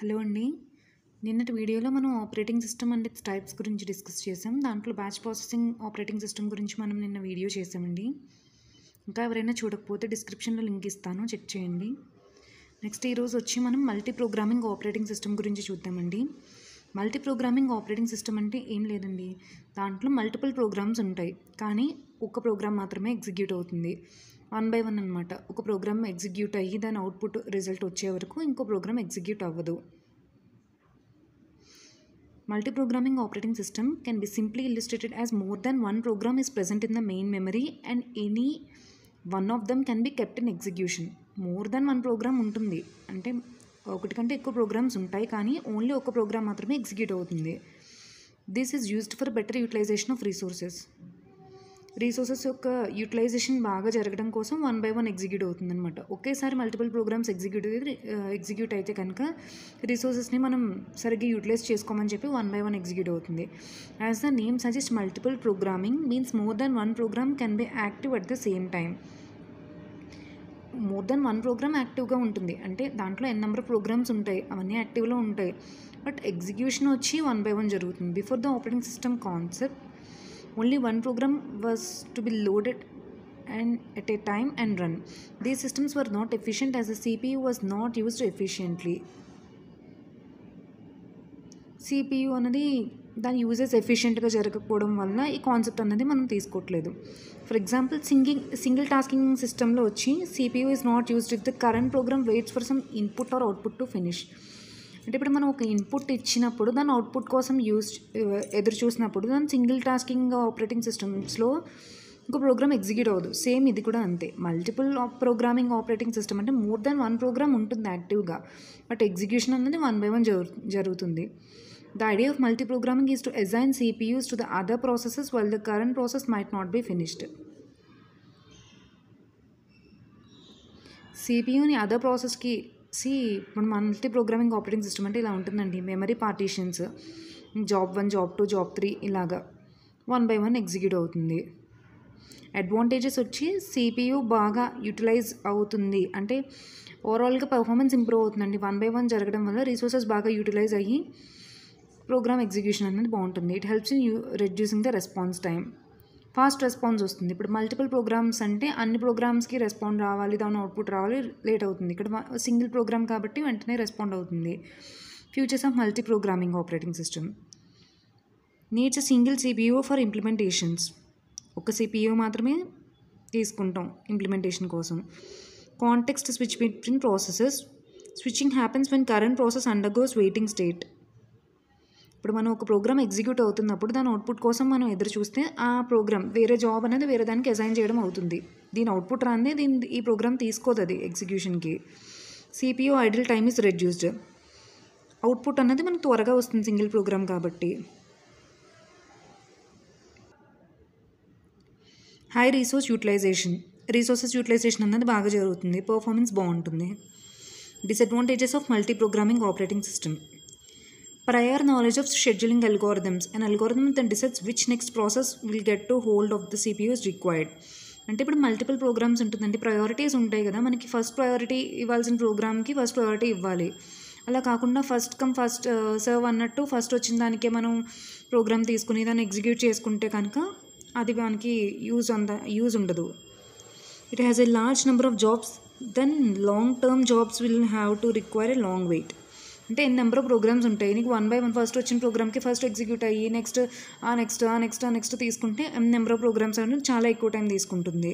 Hello అండి. నిన్నటి వీడియోలో మనం operating system and it's types గురించి డిస్కస్ చేసాం. దాంట్లో బ్యాచ్ ప్రాసెసింగ్ ఆపరేటింగ్ సిస్టమ్ గురించి మనం నిన్న వీడియో చేసామండి. ఇంకా ఎవరైనా చూడకపోతే డిస్క్రిప్షన్లో లింక్ ఇస్తాను, చెక్ చేయండి. నెక్స్ట్ ఈరోజు వచ్చి మనం మల్టీ ప్రోగ్రామింగ్ ఆపరేటింగ్ సిస్టమ్ గురించి చూద్దామండి. మల్టీ ప్రోగ్రామింగ్ ఆపరేటింగ్ సిస్టమ్ అంటే ఏం లేదండి, దాంట్లో మల్టిపుల్ ప్రోగ్రామ్స్ ఉంటాయి, కానీ ఒక ప్రోగ్రామ్ మాత్రమే ఎగ్జిక్యూట్ అవుతుంది. 1 by 1 అనమాట. ఒక ప్రోగ్రామ్ ఎగ్జిక్యూట్ అయ్యి దాని అవుట్పుట్ రిజల్ట్ వచ్చే వరకు ఇంకో ప్రోగ్రామ్ ఎగ్జిక్యూట్ అవ్వదు. Multi-programming operating system can be simply illustrated as more than one program is present in the main memory and any one of them can be kept in execution. More than one program ఉంటుంది అంటే ఒకటి కంటే ఎక్కువ programmes ఉంటాయి, కానీ only ఒక programme మాత్రమే execute అవుతుంది. This is used for better utilization of resources యొక్క యూటిలైజేషన్ బాగా జరగడం కోసం 1 by 1 ఎగ్జిక్యూట్ అవుతుంది అనమాట. ఒకేసారి మల్టిపుల్ ప్రోగ్రామ్స్ ఎగ్జిక్యూట్ అయితే కనుక రీసోర్సెస్ని మనం సరిగ్గా యూటిలైజ్ చేసుకోమని చెప్పి 1 by 1 ఎగ్జిక్యూట్ అవుతుంది. As the name suggest, multiple programming means more than one program can be active at the same time. More than one program యాక్టివ్గా ఉంటుంది అంటే దాంట్లో ఎన్ నెంబర్ ఆఫ్ ప్రోగ్రామ్స్ ఉంటాయి, అవన్నీ యాక్టివ్లో ఉంటాయి, బట్ ఎగ్జిక్యూషన్ వచ్చి 1 by 1 జరుగుతుంది. Before the operating system concept only one program was to be loaded and at a time and run. These systems were not efficient as the CPU was not used efficiently. CPU అనేది దాని uses ఎఫిషియెంట్గా జరగకపోవడం వల్ల ఈ concept అనేది మనం తీసుకోవట్లేదు. For example, single tasking సిస్టంలో వచ్చి CPU is not used if the current program waits for some input or output to finish. అంటే ఇప్పుడు మనం ఒక ఇన్పుట్ ఇచ్చినప్పుడు దాని అవుట్పుట్ కోసం ఎదురు చూసినప్పుడు దాని సింగిల్ టాస్కింగ్ ఆపరేటింగ్ సిస్టమ్స్లో ఇంకో ప్రోగ్రామ్ ఎగ్జిక్యూట్ అవ్వదు. సేమ్ ఇది కూడా అంతే. మల్టిపుల్ ప్రోగ్రామింగ్ ఆపరేటింగ్ సిస్టమ్ అంటే మోర్ దాన్ వన్ ప్రోగ్రామ్ ఉంటుంది యాక్టివ్గా, బట్ ఎగ్జిక్యూషన్ అనేది 1 by 1 జరుగుతుంది. The idea of multi programming is to assign CPUs to the other processes while the current process might not be finished. CPUని other ప్రాసెస్కి ఇప్పుడు multi programming operating system అంటే ఇలా ఉంటుందండి. Memory partitions, job 1, job 2, job 3 ఇలాగా 1 by 1 execute అవుతుంది. Advantages వచ్చి CPU బాగా యూటిలైజ్ అవుతుంది, అంటే ఓవరాల్గా పర్ఫార్మెన్స్ ఇంప్రూవ్ అవుతుందండి. 1 by 1 జరగడం వల్ల రీసోర్సెస్ బాగా యూటిలైజ్ అయ్యి ప్రోగ్రామ్ ఎగ్జిక్యూషన్ అనేది బాగుంటుంది. It helps in reducing the response time. Fast response వస్తుంది. ఇప్పుడు మల్టిపుల్ ప్రోగ్రామ్స్ అంటే అన్ని ప్రోగ్రామ్స్కి రెస్పాండ్ రావాలి, దాని అవుట్పుట్ రావాలి, లేట్ అవుతుంది. ఇక్కడ సింగిల్ ప్రోగ్రామ్ కాబట్టి వెంటనే రెస్పాండ్ అవుతుంది. Features of multi programming operating system needs single CPU for implementations. ఒక CPU మాత్రమే తీసుకుంటాం ఇంప్లిమెంటేషన్ కోసం. Context switch between processes. Switching happens when current process undergoes waiting state. ఇప్పుడు మనం ఒక ప్రోగ్రామ్ ఎగ్జిక్యూట్ అవుతున్నప్పుడు దాని అవుట్పుట్ కోసం మనం ఎదురు చూస్తే ఆ ప్రోగ్రామ్ వేరే జాబ్ అనేది వేరే దానికి అసైన్ చేయడం అవుతుంది. దీని అవుట్పుట్ రాందే ఈ ప్రోగ్రామ్ తీసుకోదు అది ఎగ్జిక్యూషన్కి. CPU idle time is reduced. Output అనేది మనకు త్వరగా వస్తుంది సింగిల్ ప్రోగ్రామ్ కాబట్టి. హై రీసోర్సెస్ యూటిలైజేషన్ అనేది బాగా జరుగుతుంది, పర్ఫార్మెన్స్ బాగుంటుంది. Disadvantages of multi programming operating system. Prior knowledge of scheduling algorithms. An algorithm then decides which next process will get to hold of the CPU is required. అంటే ఇప్పుడు multiple programmes ఉంటుందండి, priorities ఉంటాయి కదా మనకి. First priority ఇవ్వాల్సిన ప్రోగ్రామ్కి first priority ఇవ్వాలి. అలా కాకుండా ఫస్ట్ కమ్ ఫస్ట్ సర్వ్ అన్నట్టు ఫస్ట్ వచ్చిన దానికే మనం ప్రోగ్రామ్ తీసుకుని దాన్ని ఎగ్జిక్యూట్ చేసుకుంటే కనుక అది మనకి యూజ్ ఉండదు. It has a large number of jobs, then long term jobs will have to require a long wait. అంటే ఎన్ని నెంబర్ ఆఫ్ ప్రోగ్రామ్స్ ఉంటాయి, నీకు 1 by 1 ఫస్ట్ వచ్చిన ప్రోగ్రామ్కి ఫస్ట్ ఎగ్జిక్యూట్ అయ్యి నెక్స్ట్ తీసుకుంటే నెంబర్ ఆఫ్ ప్రోగ్రామ్స్ అనేది చాలా ఎక్కువ టైం తీసుకుంటుంది.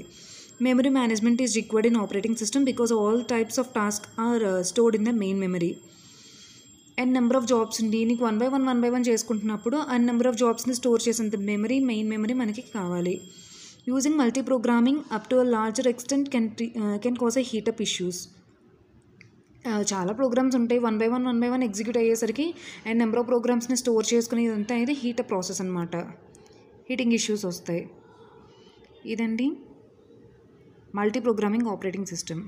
Memory management is required in operating system because all types of task are stored in the main memory. And number of jobs ఉండి నీకు 1 by 1 చేసుకుంటున్నప్పుడు ఆ నెంబర్ ఆఫ్ జాబ్స్ని స్టోర్ చేసేంత మెయిన్ మెమరీ మనకి కావాలి. Using multi programming up to a larger extent can cause a heat up issues. చాలా programmes ఉంటాయి, 1 by 1 execute అయ్యేసరికి అండ్ నెంబర్ ఆఫ్ ప్రోగ్రామ్స్ని స్టోర్ చేసుకుని ఇదంతా అనేది హీటప్ ప్రాసెస్ అనమాట. హీటింగ్ ఇష్యూస్ వస్తాయి. ఇదండి మల్టీ ప్రోగ్రామింగ్ ఆపరేటింగ్ సిస్టమ్.